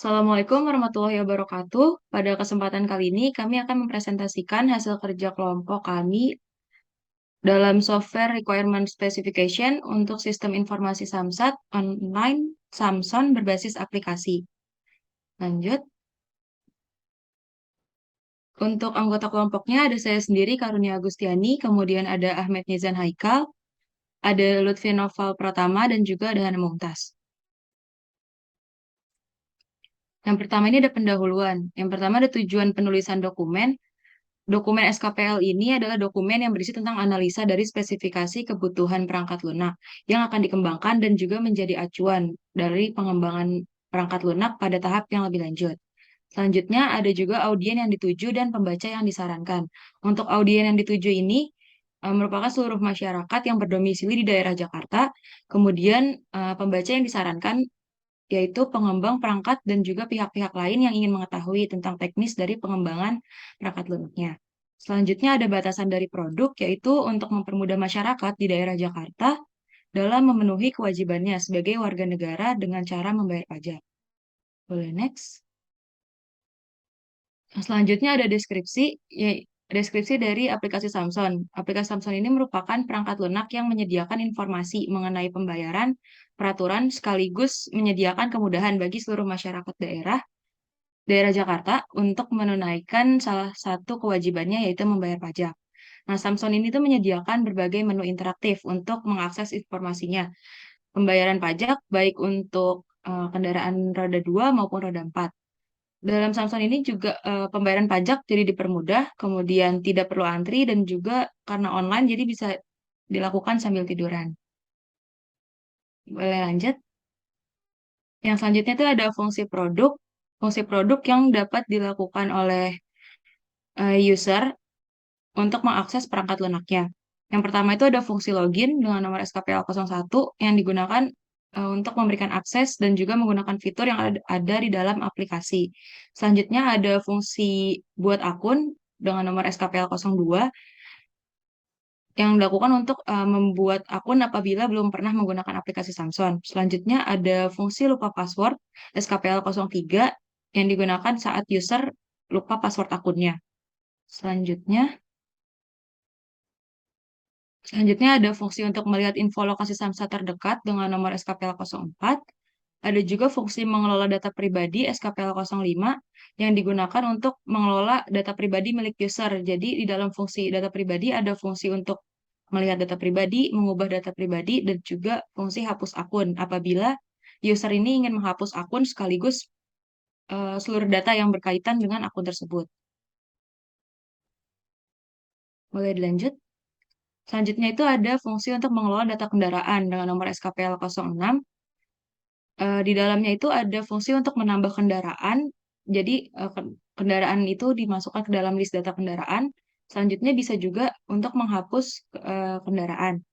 Assalamualaikum warahmatullahi wabarakatuh. Pada kesempatan kali ini, kami akan mempresentasikan hasil kerja kelompok kami dalam Software Requirement Specification untuk Sistem Informasi Samsat Online Samson berbasis aplikasi. Lanjut. Untuk anggota kelompoknya ada saya sendiri, Karunia Agustiani, kemudian ada Ahmed Nizan Haikal, ada Lutfi Noval Pratama, dan juga ada Hana Mumtaz. Yang pertama ini ada pendahuluan. Yang pertama ada tujuan penulisan dokumen. Dokumen SKPL ini adalah dokumen yang berisi tentang analisa dari spesifikasi kebutuhan perangkat lunak yang akan dikembangkan dan juga menjadi acuan dari pengembangan perangkat lunak pada tahap yang lebih lanjut. Selanjutnya ada juga audien yang dituju dan pembaca yang disarankan. Untuk audien yang dituju ini merupakan seluruh masyarakat yang berdomisili di daerah Jakarta. Kemudian pembaca yang disarankan yaitu pengembang perangkat dan juga pihak-pihak lain yang ingin mengetahui tentang teknis dari pengembangan perangkat lunaknya. Selanjutnya ada batasan dari produk, yaitu untuk mempermudah masyarakat di daerah Jakarta dalam memenuhi kewajibannya sebagai warga negara dengan cara membayar pajak. Boleh next. Selanjutnya ada deskripsi, deskripsi dari aplikasi Samson. Aplikasi Samson ini merupakan perangkat lunak yang menyediakan informasi mengenai pembayaran, peraturan, sekaligus menyediakan kemudahan bagi seluruh masyarakat daerah Jakarta untuk menunaikan salah satu kewajibannya yaitu membayar pajak. Nah, Samson ini tuh menyediakan berbagai menu interaktif untuk mengakses informasinya. Pembayaran pajak baik untuk kendaraan roda 2 maupun roda 4. Dalam Samsung ini juga pembayaran pajak jadi dipermudah, kemudian tidak perlu antri dan juga karena online jadi bisa dilakukan sambil tiduran. Boleh lanjut. Yang selanjutnya itu ada fungsi produk. Fungsi produk yang dapat dilakukan oleh user untuk mengakses perangkat lunaknya. Yang pertama itu ada fungsi login dengan nomor SKPL01 yang digunakan untuk memberikan akses dan juga menggunakan fitur yang ada di dalam aplikasi. Selanjutnya ada fungsi buat akun dengan nomor SKPL02 yang dilakukan untuk membuat akun apabila belum pernah menggunakan aplikasi Samsung. Selanjutnya ada fungsi lupa password SKPL03 yang digunakan saat user lupa password akunnya. Selanjutnya Selanjutnya ada fungsi untuk melihat info lokasi Samsat terdekat dengan nomor SKPL04. Ada juga fungsi mengelola data pribadi SKPL05 yang digunakan untuk mengelola data pribadi milik user. Jadi di dalam fungsi data pribadi ada fungsi untuk melihat data pribadi, mengubah data pribadi, dan juga fungsi hapus akun apabila user ini ingin menghapus akun sekaligus seluruh data yang berkaitan dengan akun tersebut. Boleh dilanjut? Selanjutnya itu ada fungsi untuk mengelola data kendaraan dengan nomor SKPL06. Di dalamnya itu ada fungsi untuk menambah kendaraan. Jadi kendaraan itu dimasukkan ke dalam list data kendaraan. Selanjutnya bisa juga untuk menghapus kendaraan.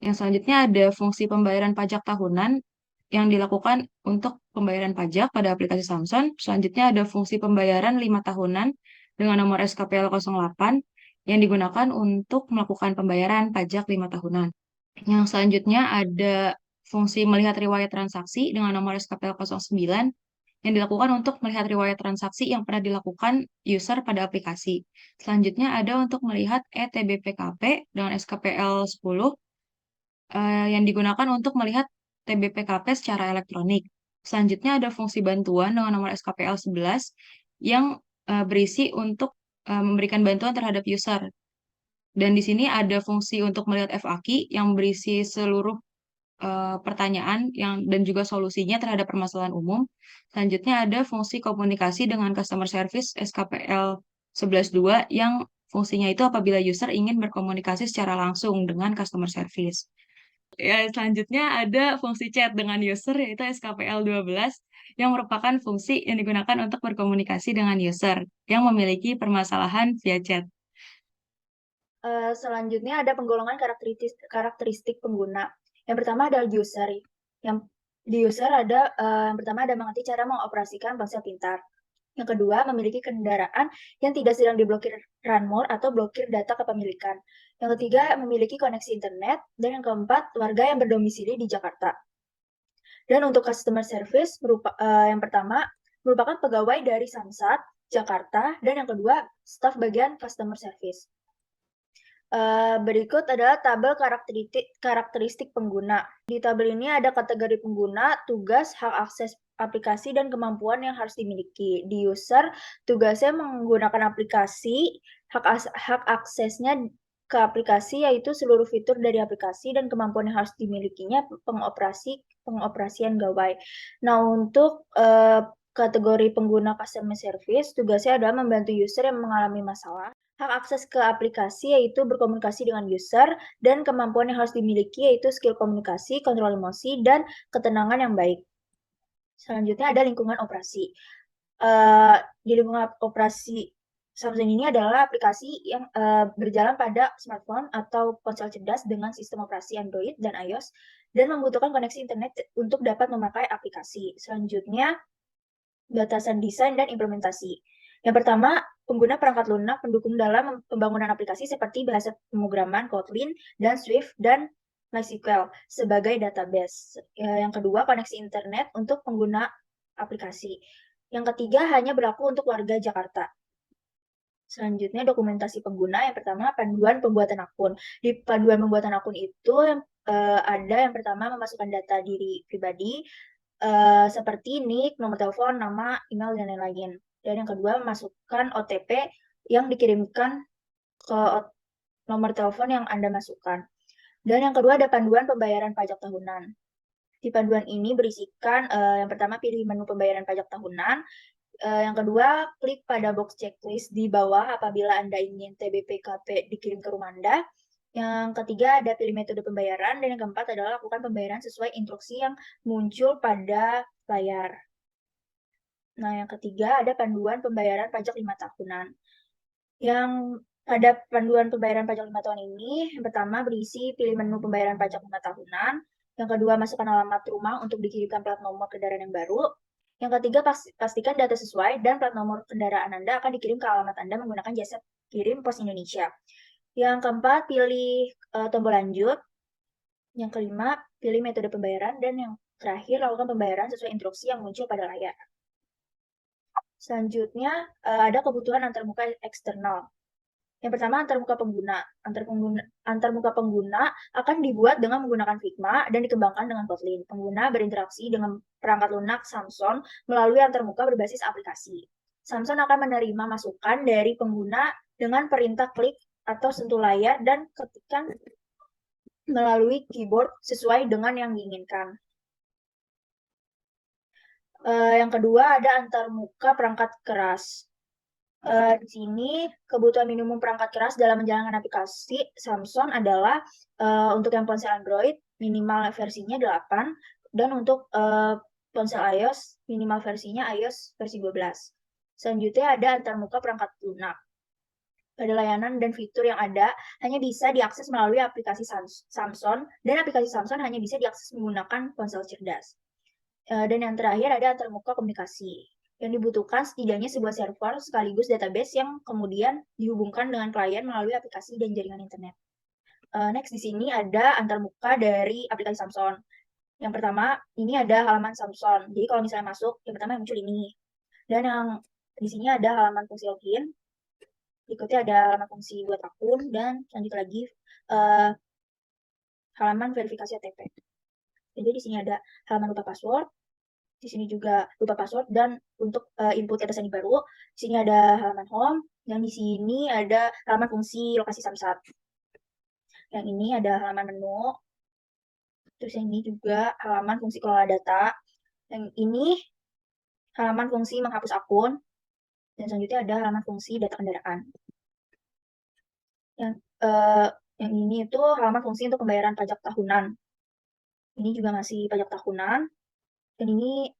Yang selanjutnya ada fungsi pembayaran pajak tahunan yang dilakukan untuk pembayaran pajak pada aplikasi Samsung. Selanjutnya ada fungsi pembayaran 5 tahunan dengan nomor SKPL08 yang digunakan untuk melakukan pembayaran pajak 5 tahunan. Yang selanjutnya ada fungsi melihat riwayat transaksi dengan nomor SKPL09 yang dilakukan untuk melihat riwayat transaksi yang pernah dilakukan user pada aplikasi. Selanjutnya ada untuk melihat ETBPKP dengan SKPL10 yang digunakan untuk melihat TBPKP secara elektronik. Selanjutnya ada fungsi bantuan dengan nomor SKPL11 yang berisi untuk memberikan bantuan terhadap user. Dan di sini ada fungsi untuk melihat FAQ yang berisi seluruh pertanyaan dan juga solusinya terhadap permasalahan umum. Selanjutnya ada fungsi komunikasi dengan customer service SKPL 11.2 yang fungsinya itu apabila user ingin berkomunikasi secara langsung dengan customer service. Ya, selanjutnya ada fungsi chat dengan user yaitu SKPL 12 yang merupakan fungsi yang digunakan untuk berkomunikasi dengan user yang memiliki permasalahan via chat. Selanjutnya ada penggolongan karakteristik pengguna. Yang pertama adalah user. Yang di user ada yang pertama ada mengerti cara mengoperasikan ponsel pintar. Yang kedua, memiliki kendaraan yang tidak sedang diblokir Runmore atau blokir data kepemilikan. Yang ketiga, memiliki koneksi internet. Dan yang keempat, warga yang berdomisili di Jakarta. Dan untuk customer service, yang pertama, merupakan pegawai dari Samsat, Jakarta, dan yang kedua, staf bagian customer service. Berikut adalah tabel karakteristik pengguna. Di tabel ini ada kategori pengguna, tugas, hak akses aplikasi, dan kemampuan yang harus dimiliki. Di user, tugasnya menggunakan aplikasi, hak aksesnya ke aplikasi yaitu seluruh fitur dari aplikasi dan kemampuan yang harus dimilikinya pengoperasian gawai. Nah, untuk kategori pengguna customer service, tugasnya adalah membantu user yang mengalami masalah. Hak akses ke aplikasi yaitu berkomunikasi dengan user, dan kemampuan yang harus dimiliki yaitu skill komunikasi, kontrol emosi, dan ketenangan yang baik. Selanjutnya ada lingkungan operasi. Di lingkungan operasi Samsung ini adalah aplikasi yang berjalan pada smartphone atau ponsel cerdas dengan sistem operasi Android dan iOS, dan membutuhkan koneksi internet untuk dapat memakai aplikasi. Selanjutnya, batasan desain dan implementasi. Yang pertama, pengguna perangkat lunak pendukung dalam pembangunan aplikasi seperti bahasa pemrograman Kotlin dan Swift dan MySQL sebagai database. Yang kedua, koneksi internet untuk pengguna aplikasi. Yang ketiga, hanya berlaku untuk warga Jakarta. Selanjutnya, dokumentasi pengguna. Yang pertama, panduan pembuatan akun. Di panduan pembuatan akun itu ada yang pertama memasukkan data diri pribadi, seperti nick, nomor telepon, nama, email, dan lain-lain. Dan yang kedua, masukkan OTP yang dikirimkan ke nomor telepon yang Anda masukkan. Dan yang kedua, ada panduan pembayaran pajak tahunan. Di panduan ini berisikan, yang pertama, pilih menu pembayaran pajak tahunan. Yang kedua, klik pada box checklist di bawah apabila Anda ingin TBPKP dikirim ke rumah Anda. Yang ketiga, ada pilih metode pembayaran. Dan yang keempat adalah lakukan pembayaran sesuai instruksi yang muncul pada layar. Nah, yang ketiga ada panduan pembayaran pajak 5 tahunan. Yang pada panduan pembayaran pajak 5 tahun ini, yang pertama berisi pilih menu pembayaran pajak 5 tahunan. Yang kedua, masukkan alamat rumah untuk dikirimkan plat nomor kendaraan yang baru. Yang ketiga, pastikan data sesuai dan plat nomor kendaraan Anda akan dikirim ke alamat Anda menggunakan jasa kirim Pos Indonesia. Yang keempat, pilih tombol lanjut. Yang kelima, pilih metode pembayaran. Dan yang terakhir, lakukan pembayaran sesuai instruksi yang muncul pada layar. Selanjutnya, ada kebutuhan antarmuka eksternal. Yang pertama, antarmuka pengguna. Antarmuka pengguna akan dibuat dengan menggunakan Figma dan dikembangkan dengan Kotlin. Pengguna berinteraksi dengan perangkat lunak Samsung melalui antarmuka berbasis aplikasi. Samsung akan menerima masukan dari pengguna dengan perintah klik atau sentuh layar dan ketikkan melalui keyboard sesuai dengan yang diinginkan. Yang kedua ada antarmuka perangkat keras. Di sini kebutuhan minimum perangkat keras dalam menjalankan aplikasi Samsung adalah untuk yang ponsel Android minimal versinya 8, dan untuk ponsel iOS minimal versinya iOS versi 12. Selanjutnya ada antarmuka perangkat lunak. Pada layanan dan fitur yang ada hanya bisa diakses melalui aplikasi Samsung, dan aplikasi Samsung hanya bisa diakses menggunakan ponsel cerdas. Dan yang terakhir ada antarmuka komunikasi. Yang dibutuhkan setidaknya sebuah server sekaligus database yang kemudian dihubungkan dengan klien melalui aplikasi dan jaringan internet. Next, di sini ada antarmuka dari aplikasi Samsung. Yang pertama, ini ada halaman Samsung. Jadi kalau misalnya masuk, yang pertama yang muncul ini. Dan yang di sini ada halaman fungsi login. Berikutnya ada halaman fungsi buat akun, dan selanjutnya lagi halaman verifikasi OTP. Jadi di sini ada halaman lupa password, di sini juga lupa password, dan untuk input kata sandi baru, di sini ada halaman home, dan di sini ada halaman fungsi lokasi Samsat. Yang ini ada halaman menu, terus yang ini juga halaman fungsi kelola data, yang ini halaman fungsi menghapus akun, dan selanjutnya ada halaman fungsi data kendaraan. Yang ini itu halaman fungsi untuk pembayaran pajak tahunan. Ini juga masih pajak tahunan. Dan ini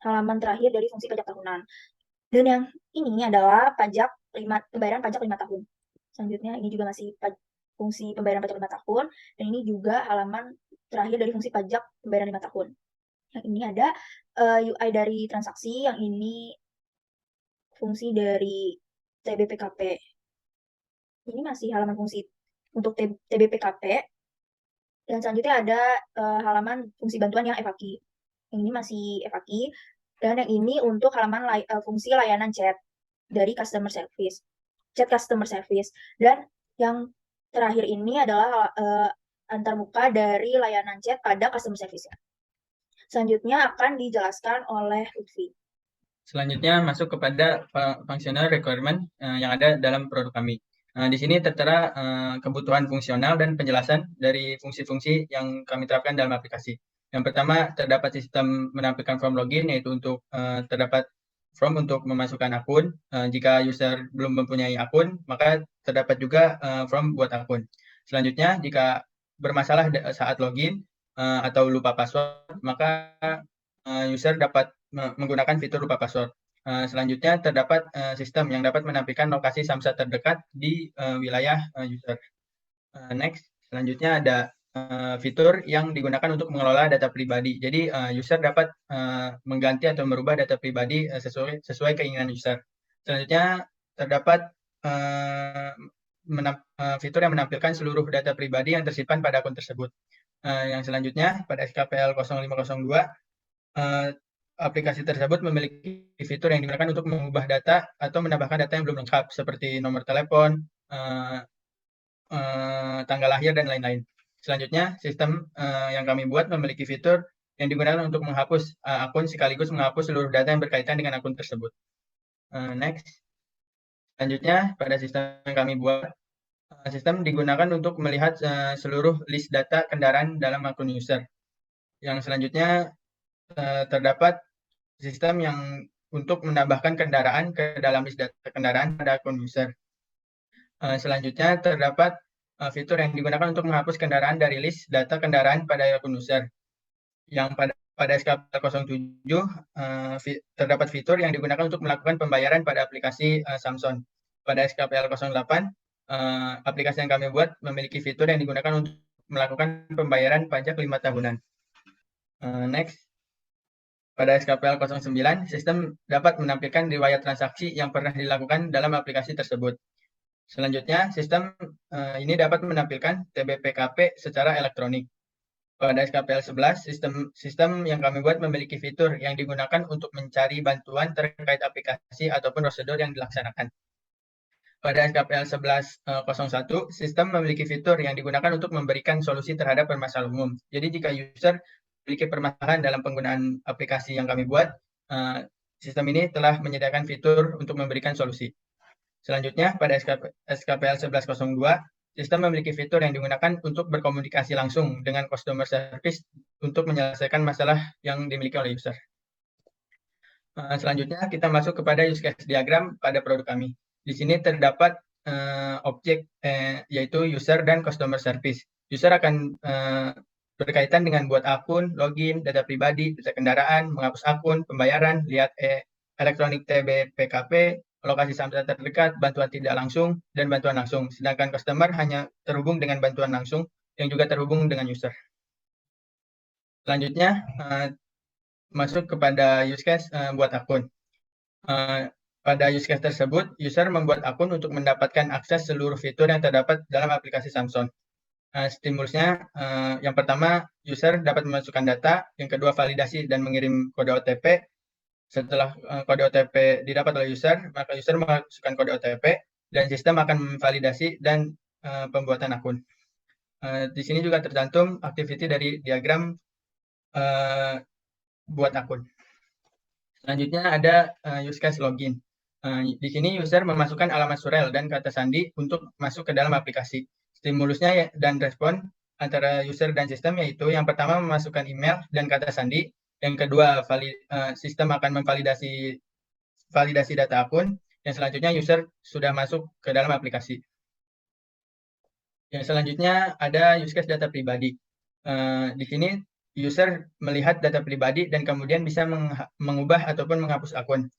halaman terakhir dari fungsi pajak tahunan. Dan yang ini adalah pembayaran pajak 5 tahun. Selanjutnya ini juga masih fungsi pembayaran pajak 5 tahun. Dan ini juga halaman terakhir dari fungsi pajak pembayaran 5 tahun. Yang ini ada UI dari transaksi. Yang ini fungsi dari TBPKP. Ini masih halaman fungsi untuk TBPKP. Dan selanjutnya ada halaman fungsi bantuan yang FAQ. Yang ini masih FAQ. Dan yang ini untuk halaman fungsi layanan chat dari customer service, chat customer service. Dan yang terakhir ini adalah antarmuka dari layanan chat pada customer service-nya. Selanjutnya akan dijelaskan oleh Lutfi. Selanjutnya masuk kepada functional requirement yang ada dalam produk kami. Di sini tertera kebutuhan fungsional dan penjelasan dari fungsi-fungsi yang kami terapkan dalam aplikasi. Yang pertama, terdapat sistem menampilkan form login, yaitu untuk terdapat form untuk memasukkan akun. Jika user belum mempunyai akun, maka terdapat juga form buat akun. Selanjutnya, jika bermasalah saat login atau lupa password, maka user dapat menggunakan fitur lupa password. Selanjutnya terdapat sistem yang dapat menampilkan lokasi samsat terdekat di wilayah user. Next, selanjutnya ada fitur yang digunakan untuk mengelola data pribadi. Jadi user dapat mengganti atau merubah data pribadi sesuai keinginan user. Selanjutnya terdapat fitur yang menampilkan seluruh data pribadi yang tersimpan pada akun tersebut. Yang selanjutnya pada SKPL 0502 aplikasi tersebut memiliki fitur yang digunakan untuk mengubah data atau menambahkan data yang belum lengkap seperti nomor telepon, tanggal lahir, dan lain-lain. Selanjutnya, sistem yang kami buat memiliki fitur yang digunakan untuk menghapus akun sekaligus menghapus seluruh data yang berkaitan dengan akun tersebut. Next. Selanjutnya, pada sistem yang kami buat, sistem digunakan untuk melihat seluruh list data kendaraan dalam akun user. Yang selanjutnya, terdapat sistem yang untuk menambahkan kendaraan ke dalam list data kendaraan pada akun user. Selanjutnya terdapat fitur yang digunakan untuk menghapus kendaraan dari list data kendaraan pada akun user. Yang pada SKPL 07 terdapat fitur yang digunakan untuk melakukan pembayaran pada aplikasi Samsung. Pada SKPL 08 aplikasi yang kami buat memiliki fitur yang digunakan untuk melakukan pembayaran pajak 5 tahunan. Next. Pada SKPL 09, sistem dapat menampilkan riwayat transaksi yang pernah dilakukan dalam aplikasi tersebut. Selanjutnya, sistem ini dapat menampilkan TBPKP secara elektronik. Pada SKPL 11, sistem yang kami buat memiliki fitur yang digunakan untuk mencari bantuan terkait aplikasi ataupun prosedur yang dilaksanakan. Pada SKPL 11.01, sistem memiliki fitur yang digunakan untuk memberikan solusi terhadap permasalahan umum. Jadi jika user memiliki permasalahan dalam penggunaan aplikasi yang kami buat, sistem ini telah menyediakan fitur untuk memberikan solusi. Selanjutnya, pada SKPL 11.02, sistem memiliki fitur yang digunakan untuk berkomunikasi langsung dengan customer service untuk menyelesaikan masalah yang dimiliki oleh user. Selanjutnya, kita masuk kepada use case diagram pada produk kami. Di sini terdapat objek yaitu user dan customer service. User akan berkaitan dengan buat akun, login, data pribadi, data kendaraan, menghapus akun, pembayaran, lihat elektronik TBPKP, lokasi samsat terdekat, bantuan tidak langsung, dan bantuan langsung. Sedangkan customer hanya terhubung dengan bantuan langsung yang juga terhubung dengan user. Selanjutnya, masuk kepada use case buat akun. Pada use case tersebut, user membuat akun untuk mendapatkan akses seluruh fitur yang terdapat dalam aplikasi Samsung. Stimulusnya, yang pertama, user dapat memasukkan data, yang kedua, validasi dan mengirim kode OTP. Setelah kode OTP didapat oleh user, maka user memasukkan kode OTP dan sistem akan memvalidasi dan pembuatan akun. Di sini juga tercantum activity dari diagram buat akun. Selanjutnya ada use case login. Di sini user memasukkan alamat surel dan kata sandi untuk masuk ke dalam aplikasi. Stimulusnya dan respon antara user dan sistem yaitu yang pertama memasukkan email dan kata sandi, yang kedua sistem akan memvalidasi data akun, yang selanjutnya user sudah masuk ke dalam aplikasi. Yang selanjutnya ada use case data pribadi. Di sini user melihat data pribadi dan kemudian bisa mengubah ataupun menghapus akun.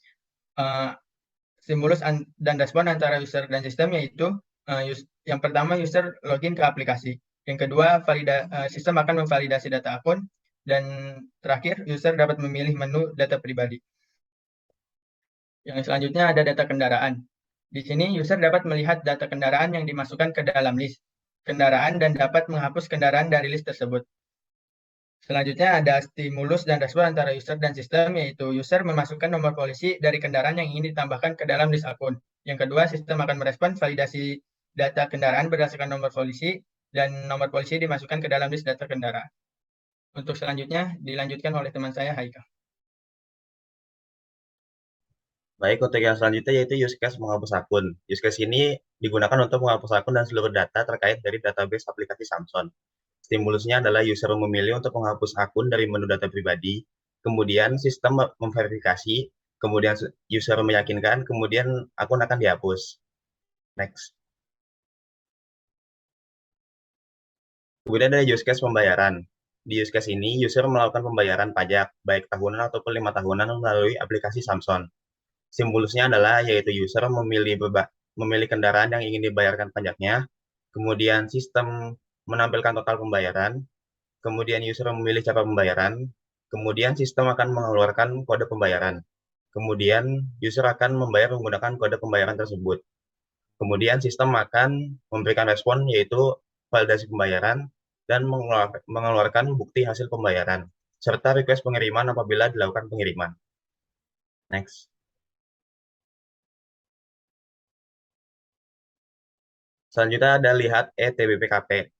Stimulus dan respon antara user dan sistem yaitu yang pertama user login ke aplikasi, yang kedua sistem akan memvalidasi data akun, dan terakhir user dapat memilih menu data pribadi. Yang selanjutnya ada data kendaraan. Di sini user dapat melihat data kendaraan yang dimasukkan ke dalam list kendaraan dan dapat menghapus kendaraan dari list tersebut. Selanjutnya ada stimulus dan respon antara user dan sistem, yaitu user memasukkan nomor polisi dari kendaraan yang ingin ditambahkan ke dalam list akun. Yang kedua, sistem akan merespon validasi data kendaraan berdasarkan nomor polisi, dan nomor polisi dimasukkan ke dalam list data kendaraan. Untuk selanjutnya, dilanjutkan oleh teman saya, Haika. Baik, untuk yang selanjutnya yaitu use case menghapus akun. Use case ini digunakan untuk menghapus akun dan seluruh data terkait dari database aplikasi Samsung. Stimulusnya adalah user memilih untuk menghapus akun dari menu data pribadi, kemudian sistem memverifikasi, kemudian user meyakinkan, kemudian akun akan dihapus. Next. Kemudian ada use case pembayaran. Di use case ini, user melakukan pembayaran pajak, baik tahunan ataupun 5 tahunan melalui aplikasi Samsung. Stimulusnya adalah yaitu user memilih kendaraan yang ingin dibayarkan pajaknya, kemudian sistem menampilkan total pembayaran, kemudian user memilih cara pembayaran, kemudian sistem akan mengeluarkan kode pembayaran, kemudian user akan membayar menggunakan kode pembayaran tersebut. Kemudian sistem akan memberikan respon yaitu validasi pembayaran dan mengeluarkan bukti hasil pembayaran, serta request pengiriman apabila dilakukan pengiriman. Next. Selanjutnya ada lihat eTBPKP.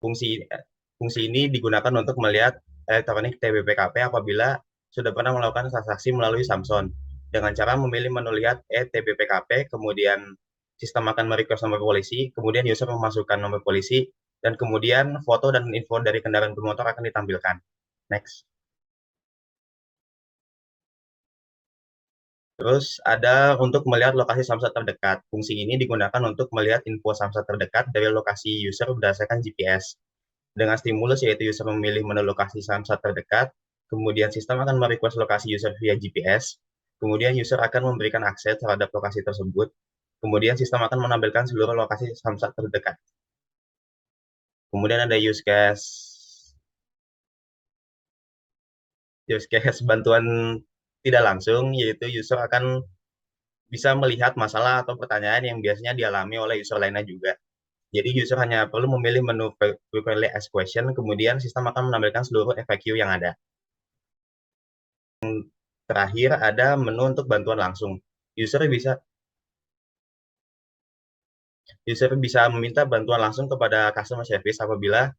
Fungsi ini digunakan untuk melihat elektronik TBPKP apabila sudah pernah melakukan transaksi melalui Samsung. Dengan cara memilih menu lihat eTBPKP, kemudian sistem akan merequest nomor polisi, kemudian user memasukkan nomor polisi, dan kemudian foto dan info dari kendaraan bermotor akan ditampilkan. Next. Terus ada untuk melihat lokasi Samsat terdekat. Fungsi ini digunakan untuk melihat info Samsat terdekat dari lokasi user berdasarkan GPS. Dengan stimulus yaitu user memilih menu lokasi Samsat terdekat, kemudian sistem akan merequest lokasi user via GPS, kemudian user akan memberikan akses terhadap lokasi tersebut, kemudian sistem akan menampilkan seluruh lokasi Samsat terdekat. Kemudian ada use case bantuan tidak langsung, yaitu user akan bisa melihat masalah atau pertanyaan yang biasanya dialami oleh user lainnya juga. Jadi user hanya perlu memilih menu frequently asked question, kemudian sistem akan menampilkan seluruh FAQ yang ada. Terakhir ada menu untuk bantuan langsung. User bisa meminta bantuan langsung kepada customer service apabila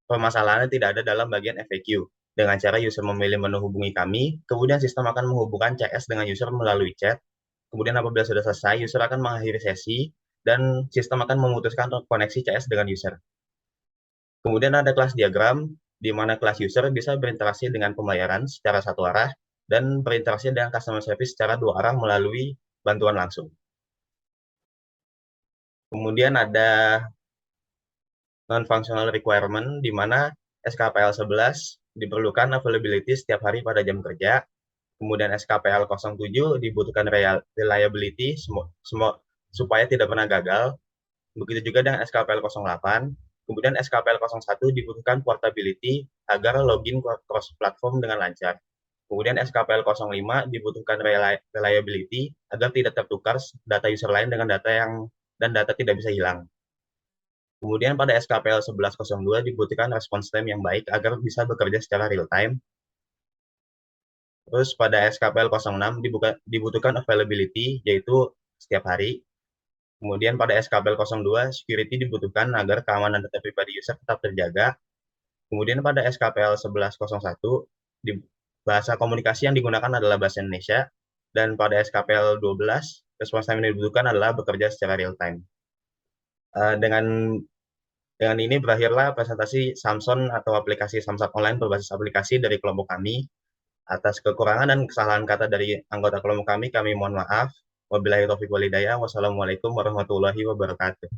permasalahannya tidak ada dalam bagian FAQ. Dengan cara user memilih menu hubungi kami, kemudian sistem akan menghubungkan CS dengan user melalui chat. Kemudian apabila sudah selesai, user akan mengakhiri sesi dan sistem akan memutuskan koneksi CS dengan user. Kemudian ada kelas diagram, di mana kelas user bisa berinteraksi dengan pembayaran secara satu arah dan berinteraksi dengan customer service secara dua arah melalui bantuan langsung. Kemudian ada non-functional requirement, di mana SKPL 11 diperlukan availability setiap hari pada jam kerja. Kemudian SKPL 07 dibutuhkan reliability supaya tidak pernah gagal. Begitu juga dengan SKPL 08. Kemudian SKPL 01 dibutuhkan portability agar login cross platform dengan lancar. Kemudian SKPL 05 dibutuhkan reliability agar tidak tertukar data user lain dengan data tidak bisa hilang. Kemudian pada SKPL 1102 dibutuhkan response time yang baik agar bisa bekerja secara real time. Terus pada SKPL 06 dibutuhkan availability, yaitu setiap hari. Kemudian pada SKPL 02, security dibutuhkan agar keamanan data pribadi user tetap terjaga. Kemudian pada SKPL 1101, bahasa komunikasi yang digunakan adalah bahasa Indonesia. Dan pada SKPL 12, response time yang dibutuhkan adalah bekerja secara real time. Dengan ini berakhirlah presentasi Samsung atau aplikasi Samsat Online berbasis aplikasi dari kelompok kami. Atas kekurangan dan kesalahan kata dari anggota kelompok kami mohon maaf. Wabillahi taufiq wal hidayah. Wassalamualaikum warahmatullahi wabarakatuh.